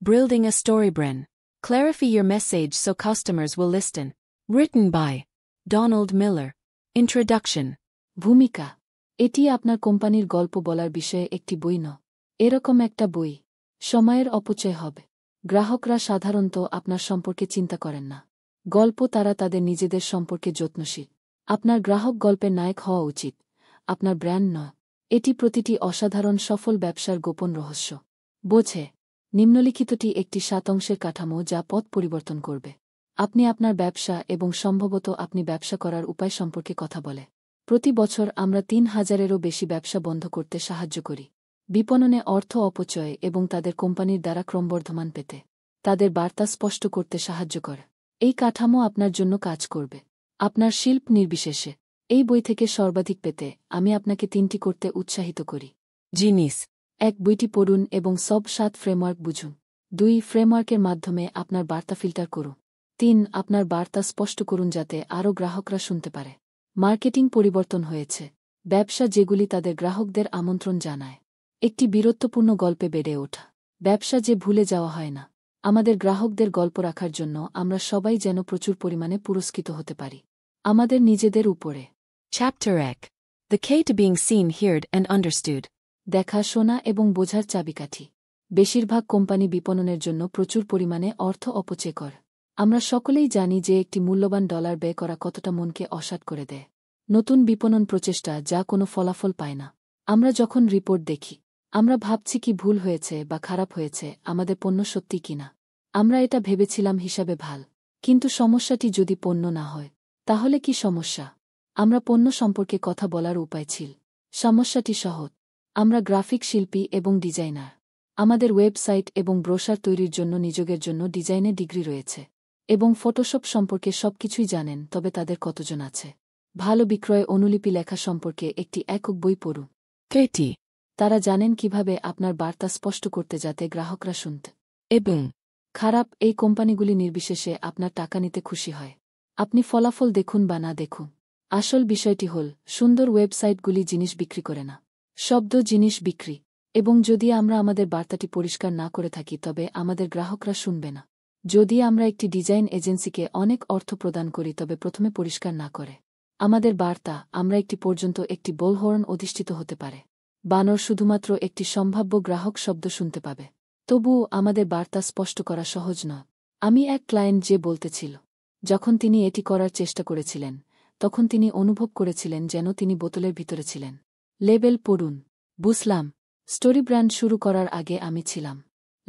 Building a story brand. Clarify your message so customers will listen. Written by Donald Miller. Introduction. ভূমিকা। এটি আপনার কোম্পানির গল্প বলার বিষয়ে একটি বই নয়। এরকম একটা বই। সময়ের অপচয় হবে। গ্রাহকরা সাধারণত আপনার সম্পর্কে চিন্তা করেন না। গল্প তারা তাদের নিজেদের সম্পর্কে যত্নশীল। আপনার গ্রাহক গল্পের নায়ক হওয়া উচিত, আপনার ব্র্যান্ড নয়। এটি প্রতিটি অসাধারণ সফল ব্যবসার গোপন রহস্য। বোঝে। নিম্নলিখিতটি একটি 7 অংশের কাঠামো যা পথ পরিবর্তন করবে। আপনি আপনার ব্যবসা এবং সম্ভবত আপনি ব্যবসা করার উপায় সম্পর্কে কথা বলে। প্রতি বছর আমরা 3,000-এরও বেশি ব্যবসা বন্ধ করতে সাহায্য করি। বিপণনে অর্থ অপচয় এবং তাদের কোম্পানির দ্বারা ক্রমবর্ধমান পেতে তাদের বার্তা স্পষ্ট করতে সাহায্য করে। এই কাঠামো আপনার জন্য কাজ করবে, আপনার শিল্প নির্বিশেষে। এই বই থেকে সর্বাধিক পেতে আমি আপনাকে 3টি করতে উৎসাহিত করি। জিনিস। 1. বইটি পড়ুন এবং সব 7 ফ্রেমওয়ার্ক বুঝুন। 2. ফ্রেমওয়ার্কের মাধ্যমে আপনার বার্তা ফিল্টার করুন। 3. আপনার বার্তা স্পষ্ট করুন যাতে আরও গ্রাহকরা শুনতে পারে। মার্কেটিং পরিবর্তন হয়েছে। ব্যবসা যেগুলি তাদের গ্রাহকদের আমন্ত্রণ জানায়। একটি বীরত্বপূর্ণ গল্পে বেড়ে ওঠা। ব্যবসা যে ভুলে যাওয়া হয় না। আমাদের গ্রাহকদের গল্প রাখার জন্য আমরা সবাই যেন প্রচুর পরিমাণে পুরস্কৃত হতে পারি। আমাদের নিজেদের উপরে। Chapter 1. The key to being seen, heard, and understood. দেখা, শোনা এবং বোঝার চাবিকাঠি। বেশিরভাগ কোম্পানি বিপণনের জন্য প্রচুর পরিমাণে অর্থ অপচয় করে। আমরা সকলেই জানি যে একটি মূল্যবান ডলার ব্যয় করা কতটা মনকে অসাড় করে দেয়। নতুন বিপণন প্রচেষ্টা যা কোনো ফলাফল পায় না। আমরা যখন রিপোর্ট দেখি, আমরা ভাবছি কি ভুল হয়েছে বা খারাপ হয়েছে, আমাদের পণ্য সত্যি কিনা। আমরা এটা ভেবেছিলাম হিসাবে ভাল। কিন্তু সমস্যাটি যদি পণ্য না হয়, তাহলে কি সমস্যা? আমরা পণ্য সম্পর্কে কথা বলার উপায় ছিল। সমস্যাটি সহজ। আমরা গ্রাফিক শিল্পী এবং ডিজাইনার। আমাদের ওয়েবসাইট এবং ব্রোশার তৈরির জন্য নিজের জন্য ডিজাইনে ডিগ্রি রয়েছে এবং ফটোশপ সম্পর্কে সবকিছুই জানেন, তবে তাদের কতজন আছে? ভালো বিক্রয় অনুলিপি লেখা সম্পর্কে একটি একক বই পড়ুন। Katie. তারা জানেন কিভাবে আপনার বার্তা স্পষ্ট করতে যাতে গ্রাহকরা শুনতে এবং খারাপ এই কোম্পানিগুলি নির্বিশেষে আপনার টাকা নিতে খুশি হয়। আপনি ফলাফল দেখুন বা না দেখুন। আসল বিষয়টি হল সুন্দর ওয়েবসাইটগুলি জিনিস বিক্রি করে না, শব্দ জিনিস বিক্রি। এবং যদি আমরা আমাদের বার্তাটি পরিষ্কার না করে থাকি তবে আমাদের গ্রাহকরা শুনবে না। যদি আমরা একটি ডিজাইন এজেন্সিকে অনেক অর্থ প্রদান করি তবে প্রথমে পরিষ্কার না করে আমাদের বার্তা, আমরা একটি পর্যন্ত একটি বোলহর্ন অধিষ্ঠিত হতে পারে। বানর শুধুমাত্র একটি সম্ভাব্য গ্রাহক শব্দ শুনতে পাবে। তবুও আমাদের বার্তা স্পষ্ট করা সহজ নয়। আমি এক ক্লায়েন্ট যে বলতেছিল, যখন তিনি এটি করার চেষ্টা করেছিলেন, তখন তিনি অনুভব করেছিলেন যেন তিনি বোতলের ভিতরে ছিলেন। লেবেল পড়ুন। বুঝলাম। স্টোরি ব্র্যান্ড শুরু করার আগে আমি ছিলাম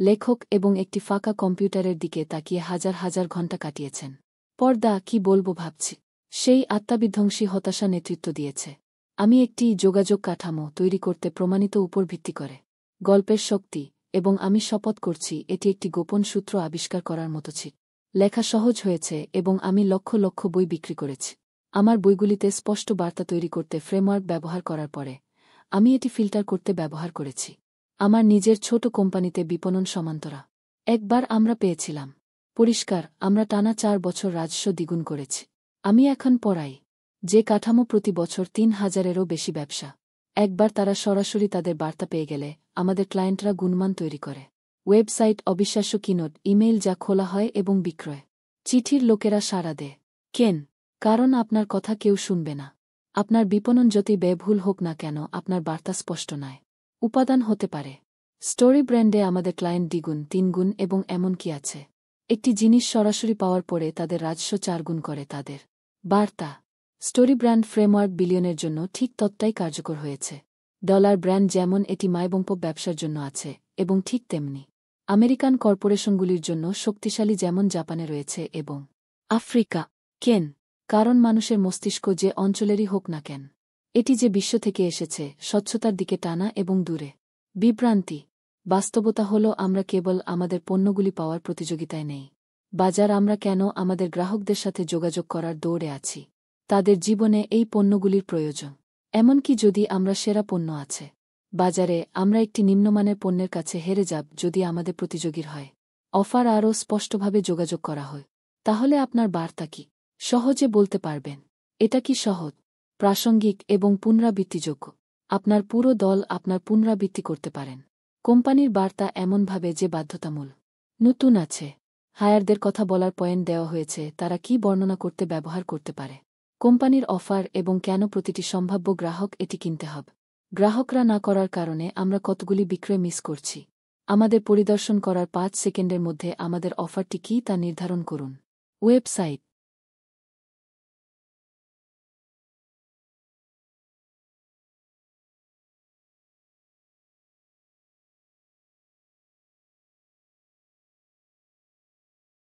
লেখক এবং একটি ফাঁকা কম্পিউটারের দিকে তাকিয়ে হাজার হাজার ঘণ্টা কাটিয়েছেন। পর্দা কি বলবো ভাবছি। সেই আত্মাবিধ্বংসী হতাশা নেতৃত্ব দিয়েছে। আমি একটি যোগাযোগ কাঠামো তৈরি করতে প্রমাণিত উপর ভিত্তি করে গল্পের শক্তি, এবং আমি শপথ করছি এটি একটি গোপন সূত্র আবিষ্কার করার মতো ছিল। লেখা সহজ হয়েছে এবং আমি লক্ষ লক্ষ বই বিক্রি করেছি। আমার বইগুলিতে স্পষ্ট বার্তা তৈরি করতে ফ্রেমওয়ার্ক ব্যবহার করার পরে আমি এটি ফিল্টার করতে ব্যবহার করেছি আমার নিজের ছোট কোম্পানিতে বিপণন সমান্তরা। একবার আমরা পেয়েছিলাম পরিষ্কার, আমরা টানা 4 বছর রাজস্ব দ্বিগুণ করেছি। আমি এখন পড়াই যে কাঠামো প্রতি বছর 3,000-এরও বেশি ব্যবসা। একবার তারা সরাসরি তাদের বার্তা পেয়ে গেলে আমাদের ক্লায়েন্টরা গুণমান তৈরি করে। ওয়েবসাইট, অবিশ্বাস্য কিনোট, ইমেইল যা খোলা হয় এবং বিক্রয় চিঠির লোকেরা সাড়া দেয়। কেন? কারণ আপনার কথা কেউ শুনবে না। আপনার বিপণন যতই ব্যয়বহুল হোক না কেন, আপনার বার্তা স্পষ্ট নয়। উপাদান হতে পারে স্টোরি ব্র্যান্ডে আমাদের ক্লায়েন্ট 2 গুণ 3 গুণ এবং এমন কি আছে একটি জিনিস সরাসরি পাওয়ার পরে তাদের রাজস্ব 4 গুণ করে তাদের বার্তা। স্টোরি ব্র্যান্ড ফ্রেমওয়ার্ক বিলিয়নের জন্য ঠিক ততটাই কার্যকর হয়েছে। ডলার ব্র্যান্ড যেমন এটি মাইবম্প ব্যবসার জন্য আছে, এবং ঠিক তেমনি আমেরিকান কর্পোরেশনগুলির জন্য শক্তিশালী যেমন জাপানে রয়েছে এবং আফ্রিকা। কেন? কারণ মানুষের মস্তিষ্ক যে অঞ্চলেরই হোক না কেন, এটি যে বিশ্ব থেকে এসেছে, স্বচ্ছতার দিকে টানা এবং দূরে বিভ্রান্তি। বাস্তবতা হল আমরা কেবল আমাদের পণ্যগুলি পাওয়ার প্রতিযোগিতায় নেই। বাজার আমরা কেন আমাদের গ্রাহকদের সাথে যোগাযোগ করার দৌড়ে আছি। তাদের জীবনে এই পণ্যগুলির প্রয়োজন। এমনকি যদি আমরা সেরা পণ্য আছে বাজারে, আমরা একটি নিম্নমানের পণ্যের কাছে হেরে যাব যদি আমাদের প্রতিযোগীর হয় অফার আরও স্পষ্টভাবে যোগাযোগ করা হয়। তাহলে আপনার বার্তা কি? সহজে বলতে পারবেন। এটা কি সহজ, প্রাসঙ্গিক এবং পুনরাবৃত্তিযোগ্য? আপনার পুরো দল আপনার পুনরাবৃত্তি করতে পারেন। কোম্পানির বার্তা এমনভাবে যে বাধ্যতামূলক। নতুন আছে। হায়ারদের কথা বলার পয়েন্ট দেওয়া হয়েছে, তারা কি বর্ণনা করতে ব্যবহার করতে পারে, কোম্পানির অফার এবং কেন প্রতিটি সম্ভাব্য গ্রাহক এটি কিনতে হবে। গ্রাহকরা না করার কারণে আমরা কতগুলি বিক্রয় মিস করছি। আমাদের পরিদর্শন করার 5 সেকেন্ডের মধ্যে আমাদের অফারটি কী তা নির্ধারণ করুন। ওয়েবসাইট